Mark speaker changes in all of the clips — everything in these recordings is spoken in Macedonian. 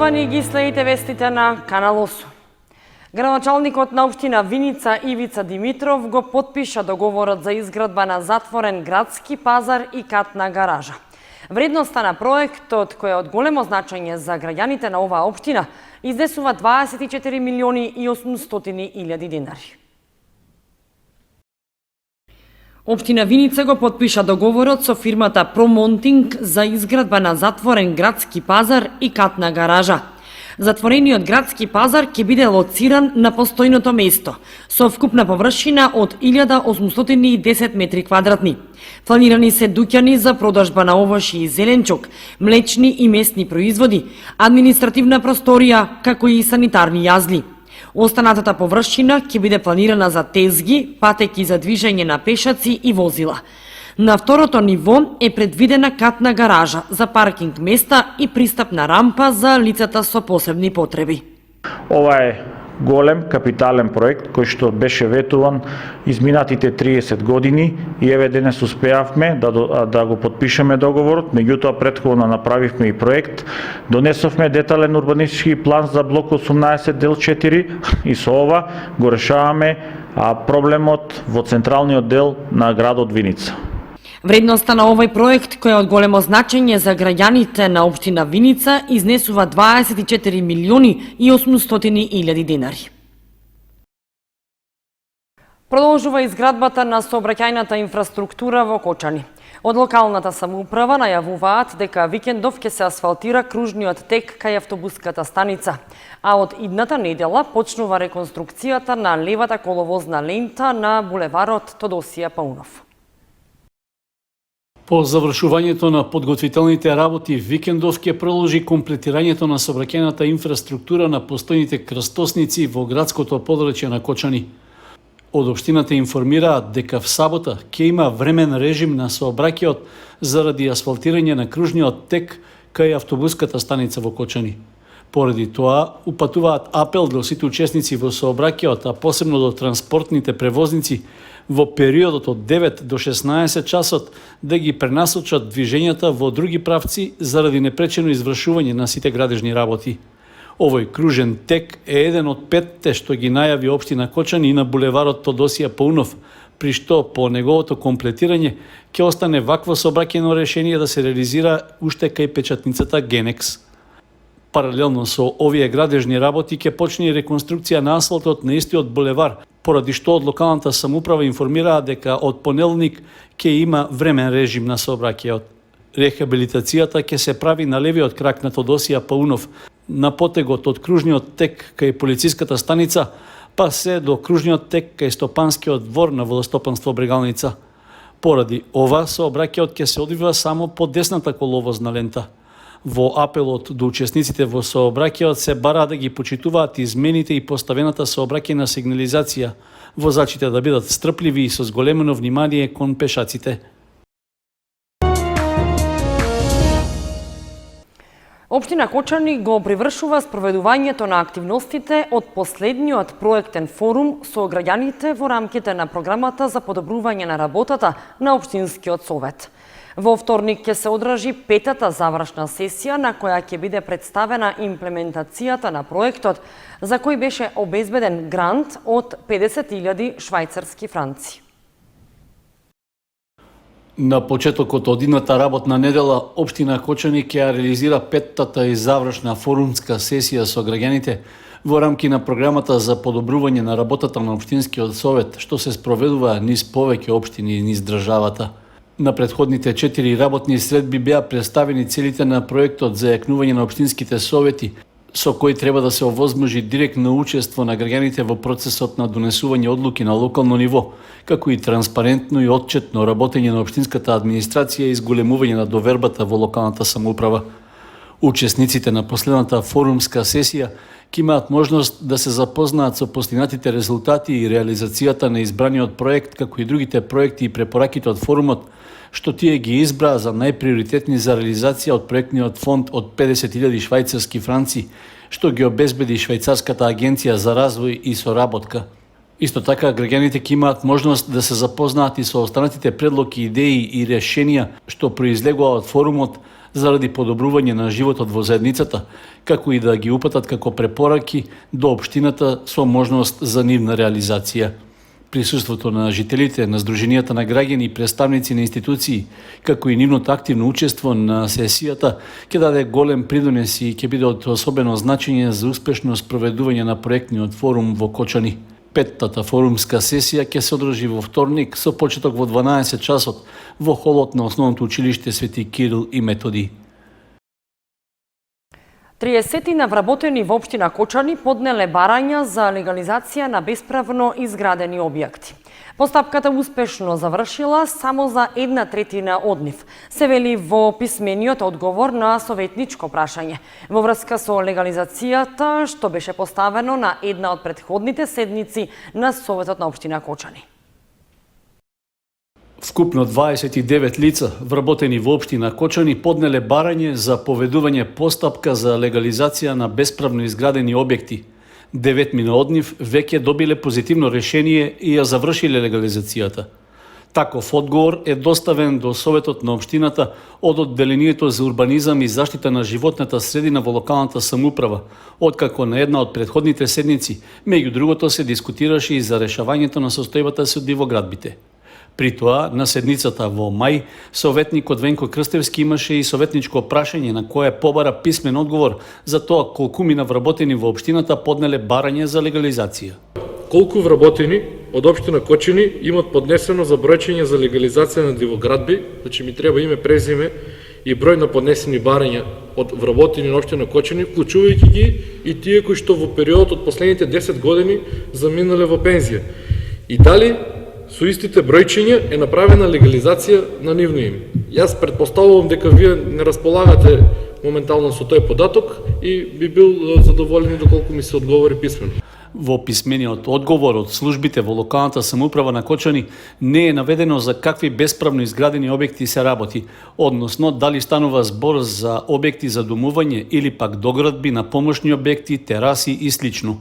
Speaker 1: Почитувани ги следите вестите на Канал 8. Градоначалникот на општина Виница Ивица Димитров го потпиша договорот за изградба на затворен градски пазар и катна гаража. Вредноста на проектот, кој е од големо значење за граѓаните на оваа општина, изнесува 24 милиони и 800 илјади денари. Општина Виница го потпиша договорот со фирмата Промонтинг за изградба на затворен градски пазар и катна гаража. Затворениот градски пазар ќе биде лоциран на постојното место, со вкупна површина од 1810 метри квадратни. Планирани се дуќани за продажба на овошје и зеленчук, млечни и месни производи, административна просторија, како и санитарни јазли. Останатата површина ќе биде планирана за тезги, патеки за движење на пешаци и возила. На второто ниво е предвидена катна гаража за паркинг места и пристапна рампа за лицата со посебни потреби.
Speaker 2: Ова е голем капитален проект кој што беше ветуван изминатите 30 години и еве денес успеавме да го потпишеме договорот, меѓутоа претходно направивме и проект, донесовме детален урбанистички план за блок 18 дел 4 и со ова го решаваме проблемот во централниот дел на градот Виница.
Speaker 1: Вредноста на овој проект, кој е од големо значење за граѓаните на општина Виница, изнесува 24 милиони и 800 илјади денари. Продолжува изградбата на сообраќајната инфраструктура во Кочани. Од локалната самоуправа најавуваат дека викендов ќе се асфалтира кружниот тек кај автобуската станица, а од идната недела почнува реконструкцијата на левата коловозна лента на булеварот Тодосија Паунов.
Speaker 3: По завршувањето на подготвителните работи, викендов ќе продолжи комплетирањето на сообраќајната инфраструктура на постојните крстосници во градското подрачје на Кочани. Од општината информираат дека в сабота ќе има времен режим на сообраќајот заради асфалтирање на кружниот тек кај автобуската станица во Кочани. Поради тоа, упатуваат апел до сите учесници во сообраќајот, а посебно до транспортните превозници, во периодот од 9 до 16 часот да ги пренасочат движењата во други правци заради непречено извршување на сите градежни работи. Овој кружен тек е еден од 5 што ги најави општина Кочани и на булеварот Тодосија Паунов, при што по неговото комплетирање ќе остане вакво сообраќајно решение да се реализира уште кај печатницата Генекс. Паралелно со овие градежни работи ќе почне и реконструкција на асфалтот на истиот булевар, поради што од локалната самоуправа информираа дека од понеделник ќе има времен режим на сообраќајот. Рехабилитацијата ќе се прави на левиот крак на Тодосија Паунов, на потегот од кружниот тек кај полициската станица, па се до кружниот тек кај Стопанскиот двор на Водостопанство Брегалница. Поради ова сообраќајот ќе се одвива само по десната коловозна лента. Во апелот до учесниците во сообраќајот се бара да ги почитуваат измените и поставената сообраќајна сигнализација, возачите да бидат стрпливи и со зголемено внимание кон пешаците.
Speaker 1: Општина Кочани го привршува спроведувањето на активностите од последниот проектен форум со граѓаните во рамките на програмата за подобрување на работата на Општинскиот совет. Во вторник ќе се одржи петата завршна сесија на која ќе биде представена имплементацијата на проектот за кој беше обезбеден грант од 50.000 швајцарски франци.
Speaker 3: На почетокот од идната работна недела, општина Кочани ќе ја реализира петтата и завршна форумска сесија со граѓаните во рамки на програмата за подобрување на работата на Општинскиот совет, што се спроведува низ повеќе општини и низ државата. На претходните 4 работни средби беа представени целите на проектот за јакнување на општинските совети, со кој треба да се овозможи директно учество на граѓаните во процесот на донесување одлуки на локално ниво, како и транспарентно и отчетно работење на општинската администрација и зголемување на довербата во локалната самоуправа. Учесниците на последната форумска сесија ќе имаат можност да се запознаат со постигнатите резултати и реализацијата на избраниот проект, како и другите проекти и препораките од форумот, што тие ги избраа за најприоритетни за реализација од проектниот фонд од 50.000 швајцарски франци, што ги обезбеди Швајцарската агенција за развој и соработка. Исто така, граѓаните ќе имаат можност да се запознаат и со останатите предлоги, идеи и решенија што произлегува од форумот заради подобрување на животот во заедницата, како и да ги упатат како препораки до општината со можност за нивна реализација. Присуството на жителите, на здруженијата на граѓани и представници на институции, како и нивното активно учество на сесијата, ќе даде голем придонес и ќе биде од особено значење за успешно спроведување на проектниот форум во Кочани. Петтата форумска сесија ќе се одржи во вторник со почеток во 12 часот во холот на Основното училиште Свети Кирил и Методи.
Speaker 1: 30 вработени во општина Кочани поднеле барања за легализација на бесправно изградени објекти. Постапката успешно завршила само за 1/3 од нив, се вели во писмениот одговор на советничко прашање, во врска со легализацијата што беше поставено на една од претходните седници на Советот на општина Кочани.
Speaker 3: Вкупно 29 лица, вработени во општина Кочани, поднеле барање за поведување постапка за легализација на бесправно изградени објекти. 9 од нив веќе добиле позитивно решение и ја завршиле легализацијата. Таков одговор е доставен до Советот на општината од Одделението за урбанизам и заштита на животната средина во локалната самоуправа, откако на една од претходните седници, меѓу другото, се дискутираше и за решавањето на состојбата суди во градбите. При тоа, на седницата во мај, советникот Венко Крстевски имаше и советничко прашање на кое побара писмен одговор за тоа колкумина вработени во општината поднеле барање за легализација.
Speaker 4: Колку вработени од општина Кочани имат поднесено за бројчење за легализација на дивоградби, значи ми треба име, презиме и број на поднесени барања од вработени на општина Кочани, вклучувајќи ги и тие кои што во периодот од последните 10 години заминале во пензија. И дали со истите бројчиња е направена легализација на нивно име. Јас претпоставувам дека вие не располагате моментално со тој податок и би бил задоволен доколку ми се одговори писмено.
Speaker 3: Во писмениот одговор од службите во локалната самоуправа на Кочани не е наведено за какви бесправно изградени објекти се работи, односно дали станува збор за објекти за домување или пак доградби на помошни објекти, тераси и слично.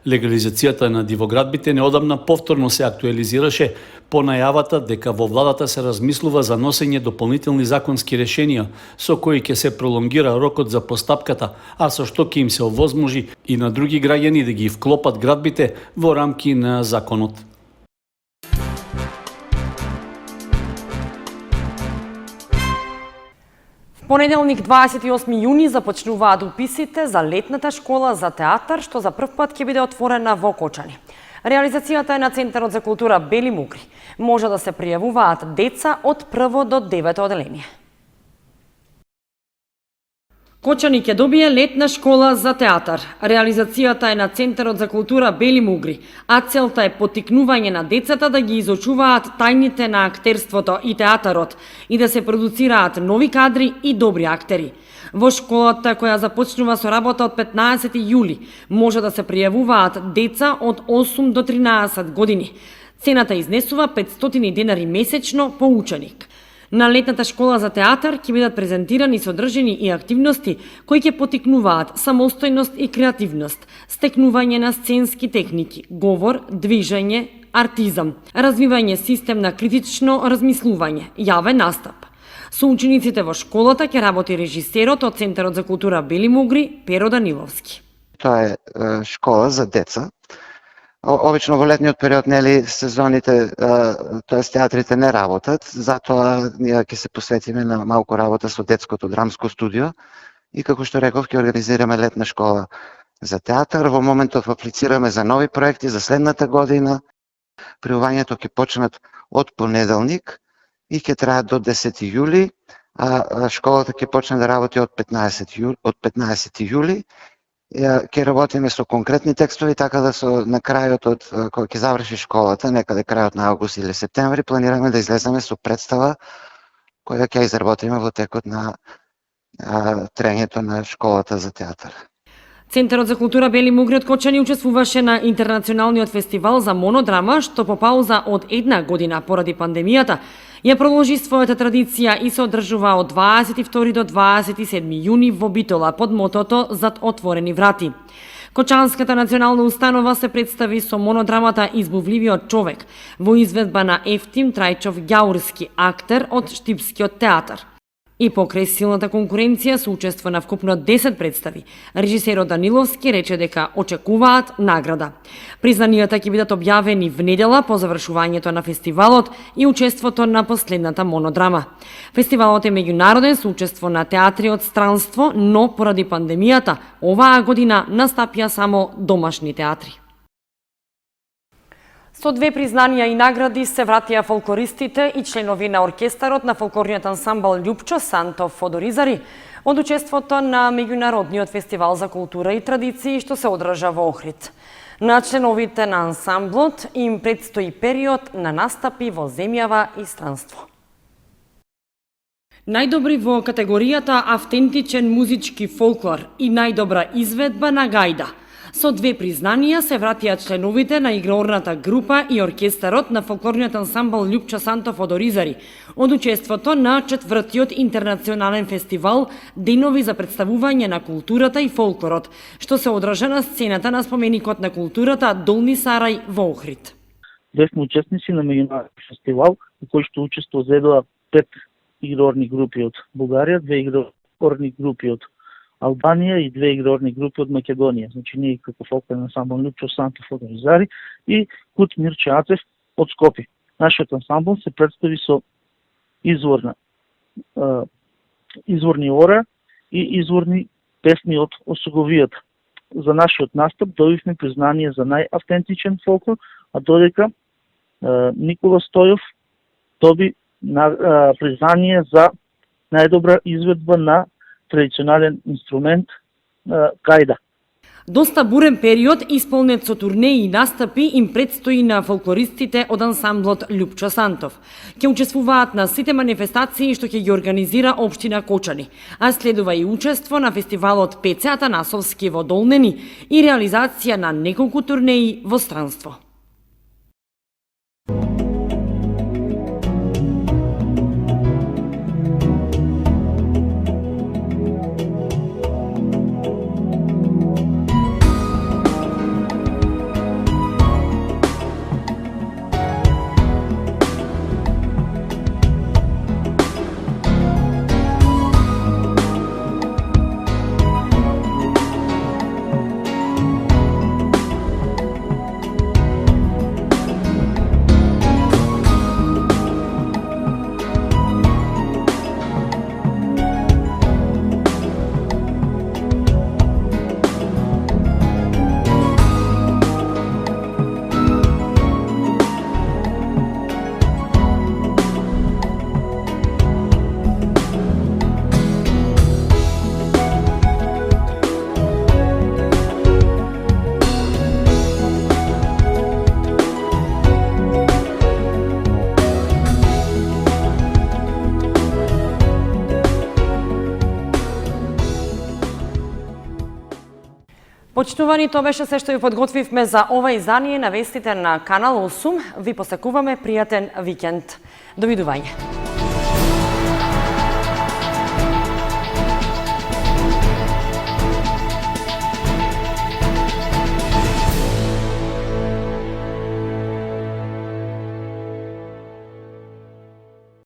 Speaker 3: Легализацијата на дивоградбите неодамна повторно се актуализираше по најавата дека во владата се размислува за носење дополнителни законски решенија со кои ќе се пролонгира рокот за постапката, а со што ќе им се овозможи и на други граѓани да ги вклопат градбите во рамки на законот.
Speaker 1: Понеделник 28 јуни започнуваат уписите за летната школа за театар, што за прв пат ќе биде отворена во Кочани. Реализацијата е на Центарот за култура Бели Мугри. Може да се пријавуваат деца од 1 до 9 оделение. Кочани ќе добие летна школа за театар. Реализацијата е на Центарот за култура Бели Мугри, а целта е поттикнување на децата да ги изучуваат тајните на актерството и театарот и да се продуцираат нови кадри и добри актери. Во школата, која започнува со работа од 15 јули, може да се пријавуваат деца од 8 до 13 години. Цената изнесува 500 денари месечно по ученик. На летната школа за театар ќе бидат презентирани содржини и активности кои ќе поттикнуваат самостојност и креативност, стекнување на сценски техники, говор, движење, артизам, развивање систем на критично размислување, јавен настап. Со учениците во школата ќе работи режисерот од Центарот за култура Бели Мугри, Перо Даниловски.
Speaker 5: Тоа е школа за деца. Обично во летниот период, нели, сезоните, тоест театрите не работат, затоа ние ќе се посветиме на малку работа со детското драмско студио и, како што реков, ќе организираме летна школа за театар. Во моментов аплицираме за нови проекти за следната година. Пријавувањето ќе почнат од понеделник и ќе траат до 10 јули, а школата ќе почне да работи од 15 јули. Ќе работиме со конкретни текстови, така да на крајот од кога ќе заврши школата, некаде крајот на август или септември, планираме да излеземе со представа која ќе изработиме во текот на трењето на школата за театар.
Speaker 1: Центарот за култура Бели Мугри од Кочани учествуваше на интернационалниот фестивал за монодрама, што по пауза од една година поради пандемијата ја продолжи својата традиција и се одржува од 22 до 27 јуни во Битола под мотото "Зад отворени врати". Кочанската национална установа се представи со монодрамата "Избувливиот човек" во изведба на Ефтим Трајчов Ѓаурски, актер од Штипскиот театар. И покрај силната конкуренција со учество на вкупно 10 представи, режисерот Даниловски рече дека очекуваат награда. Признанијата ќе бидат објавени в недела по завршувањето на фестивалот и учеството на последната монодрама. Фестивалот е меѓународен со учество на театри од странство, но поради пандемијата оваа година настапија само домашни театри. Со 2 признанија и награди се вратија фолклористите и членови на оркестарот на фолклорниот ансамбл Љупчо Сантов Фодоризари од учеството на меѓународниот фестивал за култура и традиции што се одржа во Охрид. На членовите на ансамблот им предстои период на настапи во земјава и странство. Најдобри во категоријата автентичен музички фолклор и најдобра изведба на гајда. Со 2 признанија се вратија членовите на играорната група и оркестарот на фолклорниот ансамбл Љупчо Сантов Фодоризари од учеството на 4-тиот интернационален фестивал Денови за представување на културата и фолклорот, што се одржа на сцената на споменикот на културата Долни Сарај во Охрид.
Speaker 6: Бевме учесници на меѓународен фестивал во кој што учество зедоа 5 играорни групи од Бугарија, 2 играорни групи од Албанија и 2 играорни групи од Македонија. Значи ние како фолклорен ансамбл Љупчо Сантов Фодоризари и Кут Мирче Ацев од Скопје. Нашиот ансамбл се представи со изворни ора и изворни песни од Осоговијата. За нашиот настап добивме признание за најавтентичен фолклор, а додека Никола Стојов доби признание за најдобра изведба на традиционален инструмент гајда.
Speaker 1: Доста бурен период исполнет со турнеи и настапи им предстои на фолклористите од ансамблот Љупчо Сантов. Ќе учествуваат на сите манифестации што ќе ги организира општина Кочани, а следува и учество на фестивалот Пеце Атанасовски во Долнени и реализација на неколку турнеи во странство. Почитувани, тоа беше се што ви подготвивме за ова издание на вестите на Канал 8. Ви посакуваме пријатен викенд. Довидување.